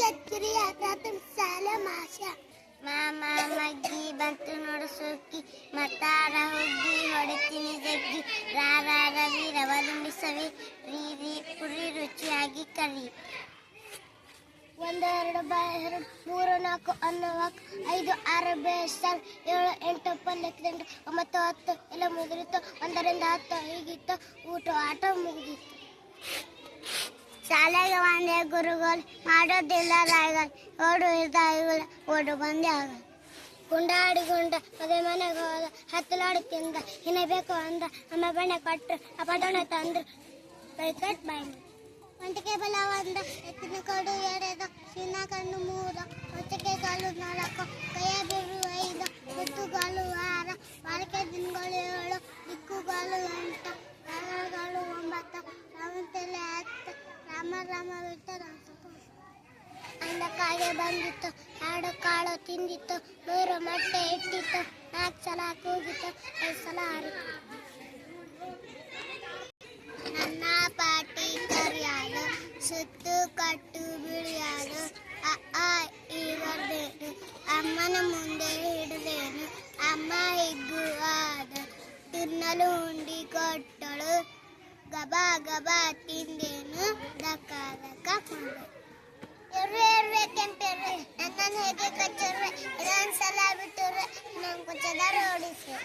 ಕೆಚ್ಚರಿ ಸಾಲ ಮಾಷ ಮಾಮ ಮಗ್ಗಿ ಬಂತು ನೋಡು ಸುಕ್ಕಿ ಮತ್ತಾರ ಹುಗ್ಗಿ ಹೊಡಿತೀನಿ ಜಗ್ಗಿ ರಾರ ರವಿ ರವದುಂಬಿಸವಿ ರೀ ರೀ ಪುರಿ ರುಚಿಯಾಗಿ ಕರಿ. 1 2 3 4 ಅನ್ನವಾಕ್ 5 6 ಬೇಸಲ್ 7 8 9 10 ಎಲ್ಲ ಮುಗಿದಿತ್ತು. 1 ರಿಂದ 10 ಹೀಗಿತ್ತು ಊಟ ಆಟ ಮುಗಿದಿತ್ತು. ಶಾಲೆಗೆ ಒಂದೇ ಗುರುಗಳು ಮಾಡೋದಿಲ್ಲ ರಾಯಗಳು ಓಡು ಇದ್ದಾಯಿಗಳ ಓಡು ಬಂದೇ ಆಗ ಗುಂಡಾಡಿ ಗುಂಡ ಮದುವೆ ಮನೆಗೆ ಹೋದ ಹತ್ತಲಾಡಿ ತಿಂದ ಇನ್ನ ಬೇಕು ಅಂದ ಅಮ್ಮ ಬೆಣ್ಣೆ ಕೊಟ್ಟರು ಅಪಟಣೆ ತಂದ್ರು ಕಟ್ ಬಾಯಿ ಒಂಟಿಗೆ ಬಲ ಒಂದ ಎತ್ತಿನ ಕಡು 2 ಚಿನ್ನ ಕಣ್ಣು 3 ಹೊತ್ತಿಗೆ ಕಾಲು 4 ಕೈಯ ಬಿರು 5 ಮುತ್ತುಗಾಲು 6 ಬಾಳಿಕೆ ದಿನಗಳು 7 ದಿಕ್ಕುಗಾಲು 8 ಕಾಲಗಳು 9 ರಾಮಂತೆಲೆ 10 ರಾಮ ರಾಮ ಬಿಟ್ಟ ಅಂದ ಕಾಗೆ ಬಂದಿತ್ತು 2 ಕಾಳು ತಿಂದಿತ್ತು 3 ಮೊಟ್ಟೆ ಇಟ್ಟಿತ್ತು 4 ಸಲ ಕೂಗಿತ್ತು 5 ಸಲ ಹಾರಿತು. ನನ್ನ ಪಾಟಿ ಕರಿಯಾಲು ಸುತ್ತು ಕಟ್ಟು ಬಿಳಿಯಾಲು ಅ ಈ ಬರ್ದೇನು ಅಮ್ಮನ ಮುಂದೆ ಹಿಡಿದೇನು ಅಮ್ಮ ಹಿಗ್ಗು ಆದ ತಿನ್ನಲು ಉಂಡಿ ಕೊಟ್ಟಳು ಗಬ ಗಬ ತಿಂದೇನು ದಕ್ಕ ದಕ್ಕ ಕೊಂಡೆ. ಎರ್ವೆ ಕೆಂಪೆರ್ವೆ ನನ್ನನ್ನು ಹೇಗೆ ಕಚ್ಚರ್ವೆ ಇನ್ನೊಂದ್ಸಲ ಬಿಟ್ಟರ್ವೆ ಇನ್ನೊಂದು ಕೊಚ್ಚದಾರ ಓಡಿಸ್ವೆ.